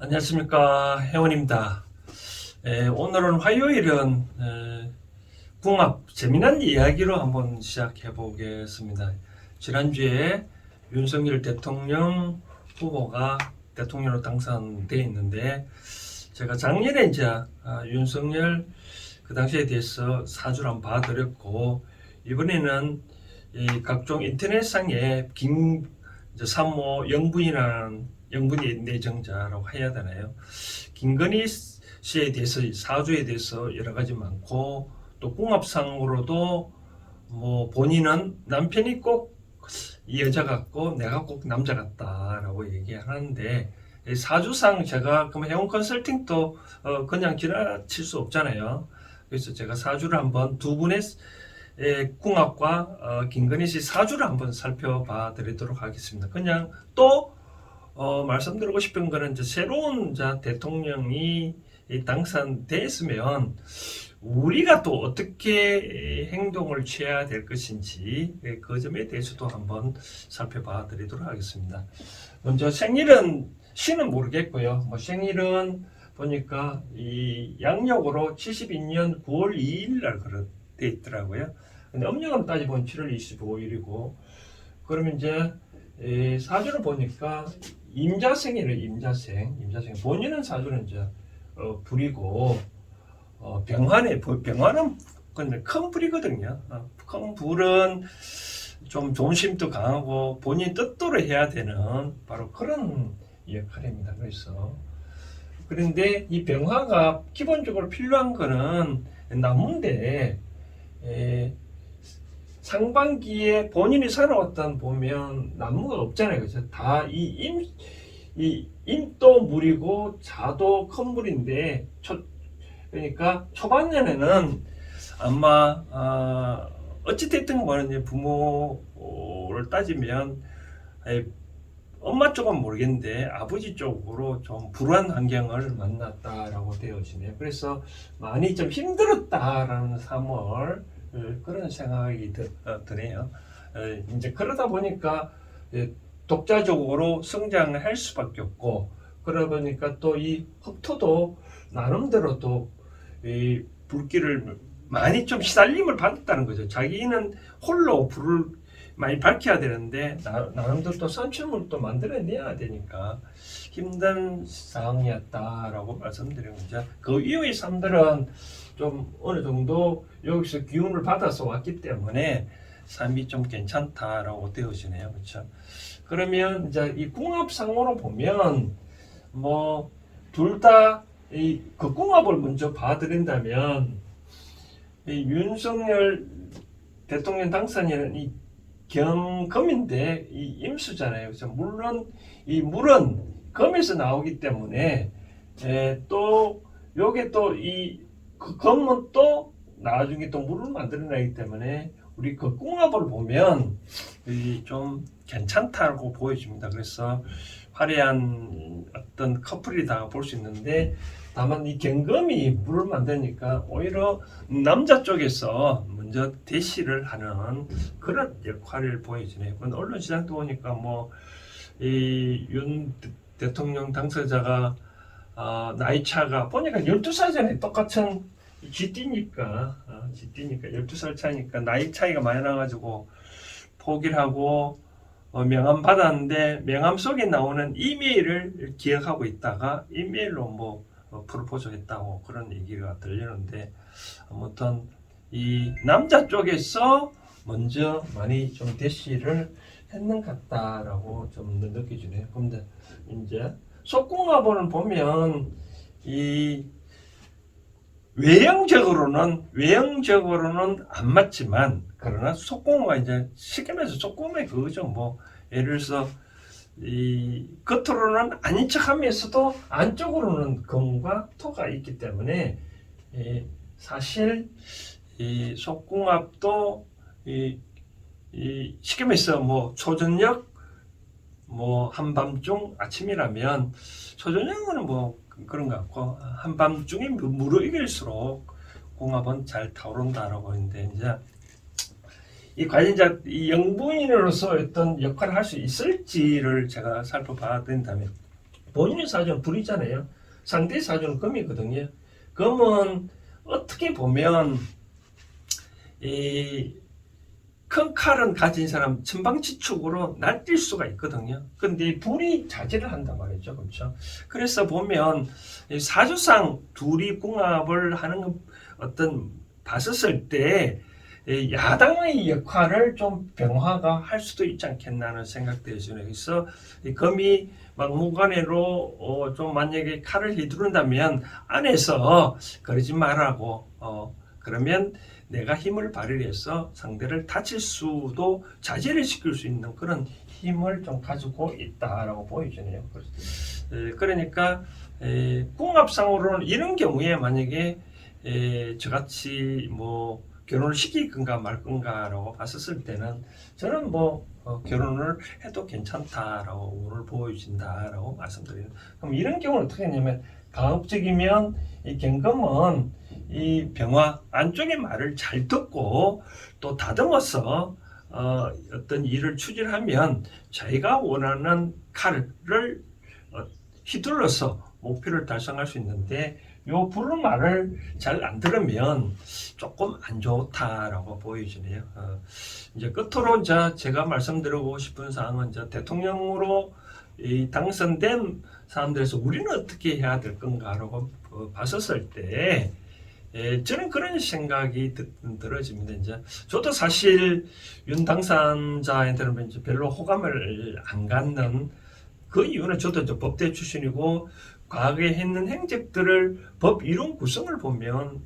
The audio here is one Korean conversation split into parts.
안녕하십니까, 혜원입니다. 오늘은 화요일은 궁합 재미난 이야기로 한번 시작해 보겠습니다. 지난주에 윤석열 대통령 후보가 대통령으로 당선돼 있는데, 제가 작년에 이제 윤석열 그 당시에 대해서 사주를 한번 봐드렸고, 이번에는 이 각종 인터넷상에 삼모 영분이 내정자라고 해야 되나요? 김건희 씨에 대해서, 사주에 대해서 여러 가지 많고, 또 궁합상으로도 뭐 본인은 남편이 꼭 이 여자 같고 내가 꼭 남자 같다라고 얘기하는데, 사주상 제가 그럼 해운 컨설팅도 그냥 지나칠 수 없잖아요. 그래서 제가 사주를 한번 두 분의 궁합과 김건희 씨 사주를 한번 살펴봐 드리도록 하겠습니다. 그냥 또 말씀드리고 싶은 거는 이제 새로운 대통령이 당선됐으면 우리가 또 어떻게 행동을 취해야 될 것인지 그 점에 대해서도 한번 살펴봐 드리도록 하겠습니다. 먼저 생일은 시는 모르겠고요. 뭐 생일은 보니까 이 양력으로 72년 9월 2일 날 돼 있더라고요. 근데 음력으로 따지면 7월 25일이고, 그러면 이제 사주를 보니까 임자생이래. 임자생 본인은 사주는 이제 불이고, 병화는 근데 큰 불이거든요. 큰 불은 좀 존심도 강하고 본인 뜻대로 해야 되는 바로 그런 역할입니다. 그런데 이 병화가 기본적으로 필요한 거는 나무인데, 상반기에 본인이 살아왔던 보면 나무가 없잖아요. 그래서 다 이 임도 물이고 자도 큰 물인데, 그러니까 초반년에는 아마 어찌됐든 간에 부모를 따지면 엄마 쪽은 모르겠는데 아버지 쪽으로 좀 불우한 환경을 만났다라고 되어지네요. 그래서 많이 좀 힘들었다라는 3월 그런 생각이 드네요. 이제 그러다 보니까 독자적으로 성장을 할 수밖에 없고, 그러다 보니까 또 이 흑토도 나름대로 또 이 불길을 많이 좀 시달림을 받았다는 거죠. 자기는 홀로 불을 많이 밝혀야 되는데 나름대로 또 선출물도 만들어내야 되니까 힘든 상황이었다라고 말씀드린 거죠. 그 이후의 삶들은 좀 어느 정도 여기서 기운을 받아서 왔기 때문에 삶이 좀 괜찮다라고 되어지네요. 그렇죠? 그러면 이제 이 궁합상으로 보면 뭐 둘 다 그 궁합을 먼저 봐드린다면, 이 윤석열 대통령 당선인은 이 경금인데 이 임수잖아요. 그래서 물론 이 물은 금에서 나오기 때문에 또 요게 또 이 그 금은 또 나중에 또 물을 만들어내기 때문에 우리 그 궁합을 보면 좀 괜찮다고 보여집니다. 그래서 화려한 어떤 커플이다 볼 수 있는데, 다만 이 경금이 물을 만드니까 오히려 남자 쪽에서 먼저 대시를 하는 그런 역할을 보여주네요. 언론 시장도 보니까 뭐 이 윤 대통령 당선자가 나이 차가 보니까 12살 전에 똑같은 쥐띠니까 12살 차이니까 나이 차이가 많이 나가지고 포기를 하고 명함 받았는데, 명함 속에 나오는 이메일을 기억하고 있다가 이메일로 뭐 프로포즈 했다고 그런 얘기가 들리는데, 아무튼 이 남자 쪽에서 먼저 많이 좀 대시를 했는 것 같다라고 좀 느껴지네요. 근데 이제 속궁합을 보면 이 외형적으로는 안 맞지만, 그러나 속궁합이 이제 쉽게 말해서 속궁합이 그거죠. 뭐 예를 들어서 이 겉으로는 아닌 척하면서도 안쪽으로는 금과 토가 있기 때문에 사실 이 속궁합도 쉽게 말해서 뭐 초저녁 뭐 한밤중 아침이라면, 초저녁은 뭐 그런 것 같고 한밤중에 무르익을수록 궁합은 잘 타오른다라고 하는데, 이제 이 관련자 이 영부인으로서 어떤 역할을 할 수 있을지를 제가 살펴봐야 된다면, 본인의 사주는 불이잖아요. 상대의 사주는 금이거든요. 금은 어떻게 보면 이 큰 칼은 가진 사람 천방지축으로 날뛸 수가 있거든요. 근데 불이 자제를 한단 말이죠. 그렇죠? 그래서 보면 사주상 둘이 궁합을 하는 어떤 봤었을 때 야당의 역할을 좀 병화가 할 수도 있지 않겠나 하는 생각도 해주네요. 그래서 금이 막무가내로 좀 만약에 칼을 휘두른다면 안에서 그러지 말라고 그러면 내가 힘을 발휘해서 상대를 다칠 수도 자제를 시킬 수 있는 그런 힘을 좀 가지고 있다라고 보여지네요. 그러니까 궁합상으로는 이런 경우에 만약에 저같이 뭐 결혼을 시킬 건가 말 건가라고 봤었을 때는 저는 뭐 결혼을 해도 괜찮다라고 오늘 보여진다라고 말씀드리는. 그럼 이런 경우는 어떻게 하냐면 가급적이면 이 경금은 이 병화 안쪽의 말을 잘 듣고 또 다듬어서 어떤 일을 추진하면 자기가 원하는 칼을 휘둘러서 목표를 달성할 수 있는데 요 부른 말을 잘 안 들으면 조금 안 좋다라고 보여지네요. 이제 끝으로 제가 말씀드리고 싶은 사항은 대통령으로 당선된 사람들에서 우리는 어떻게 해야 될 건가라고 봤었을 때 저는 그런 생각이 들어집니다. 이제 저도 사실 윤 당선자한테는 이제 별로 호감을 안 갖는 그 이유는 저도 이제 법대 출신이고 과거에 했는 행적들을 법 이론 구성을 보면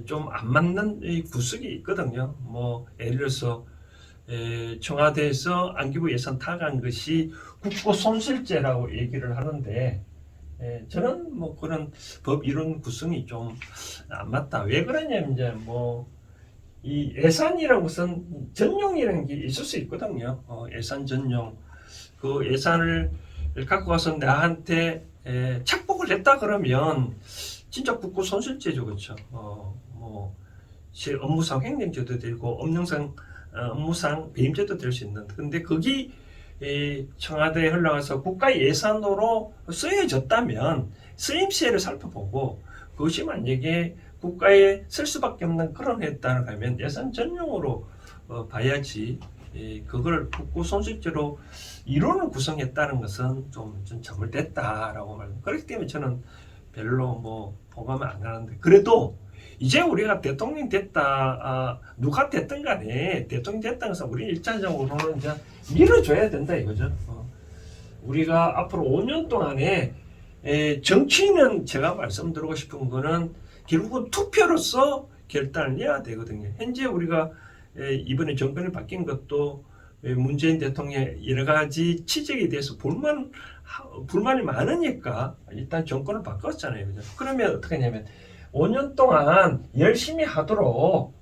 좀 안 맞는 구석이 있거든요. 뭐 예를 들어서 청와대에서 안기부 예산 타간 것이 국고 손실죄라고 얘기를 하는데 저는 뭐 그런 법 이론 구성이 좀 안 맞다. 왜 그러냐면 이제 뭐 이 예산이라는 것은 전용이라는 게 있을 수 있거든요. 예산 전용. 그 예산을 갖고 와서 나한테 착복을 했다 그러면 진짜 국고 손실죄죠, 그렇죠? 뭐 업무상 횡령죄도 되고 업무상 배임죄도 될 수 있는. 근데 거기 청와대에 흘러가서 국가 예산으로 쓰여졌다면 쓰임시에를 살펴보고 그것이 만약에 국가에 쓸 수밖에 없는 그런 했다는 하면 예산 전용으로 봐야지 그걸 국고 손실죄로 이론을 구성했다는 것은 좀 잘못됐다라고 말합니다. 그렇기 때문에 저는 별로 뭐 호감을 안 가는데 그래도 이제 우리가 대통령 됐다 누가 됐든 간에 대통령 됐다는 것은 우리 일차적으로는 이제 밀어줘야 된다 이거죠. 우리가 앞으로 5년 동안에 정치인은 제가 말씀드리고 싶은 거는 결국은 투표로서 결단을 해야 되거든요. 현재 우리가 이번에 정권이 바뀐 것도 문재인 대통령의 여러 가지 치적에 대해서 불만이 많으니까 일단 정권을 바꿨잖아요. 그죠? 그러면 어떻게 하냐면 5년 동안 열심히 하도록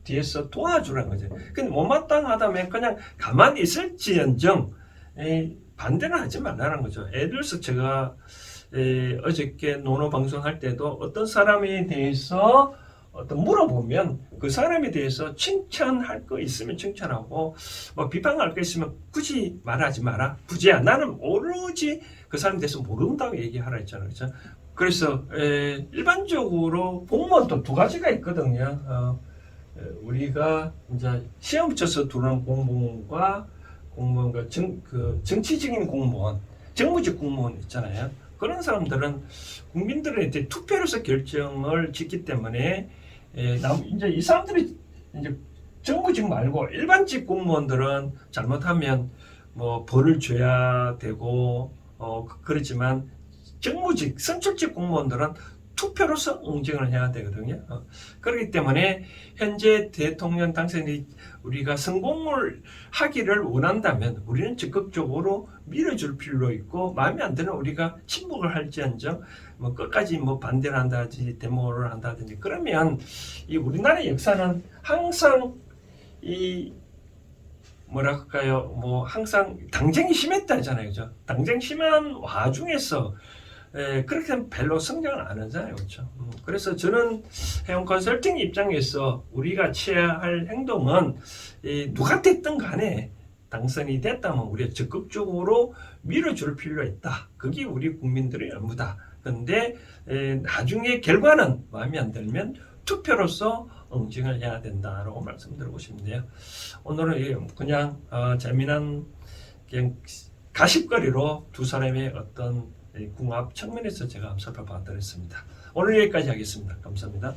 뒤에서 도와주라는 거죠. 근데 못마땅하다면 그냥 가만히 있을지언정 반대는 하지 말라는 거죠. 예를 들어서 제가 어저께 노노 방송할 때도 어떤 사람에 대해서 물어보면 그 사람에 대해서 칭찬할 거 있으면 칭찬하고 뭐 비판할 거 있으면 굳이 말하지 마라. 부지야. 나는 오로지 그 사람에 대해서 모른다고 얘기하라 했잖아요. 그렇죠? 그래서 일반적으로 공무원도 두 가지가 있거든요. 우리가 이제 시험 붙여서 들어오는 공무원과 정치적인 공무원, 정무직 공무원 있잖아요. 그런 사람들은 국민들한테 투표로서 결정을 짓기 때문에 이제 이 사람들이 이제 정부직 말고 일반직 공무원들은 잘못하면 뭐 벌을 줘야 되고 그렇지만 정무직 선출직 공무원들은 투표로서 응징을 해야 되거든요. 그렇기 때문에 현재 대통령 당선이 우리가 성공을 하기를 원한다면 우리는 적극적으로 밀어줄 필요 있고 마음에 안 드는 우리가 침묵을 할지언정 뭐 끝까지 뭐 반대를 한다든지 데모를 한다든지 그러면 이 우리나라의 역사는 항상 이 뭐랄까요 뭐 항상 당쟁이 심했다잖아요. 그죠? 당쟁 심한 와중에서 그렇게 하면 별로 성장을 안 하잖아요. 그렇죠? 그래서 저는 해운 컨설팅 입장에서 우리가 취해야 할 행동은 누가 됐든 간에 당선이 됐다면 우리가 적극적으로 밀어줄 필요가 있다. 그게 우리 국민들의 의무다. 그런데 나중에 결과는 마음에 안 들면 투표로서 응징을 해야 된다라고 말씀드리고 싶네요. 오늘은 그냥 재미난 그냥 가십거리로 두 사람의 어떤 궁합 측면에서 제가 한번 살펴봐 드렸습니다. 오늘 여기까지 하겠습니다. 감사합니다.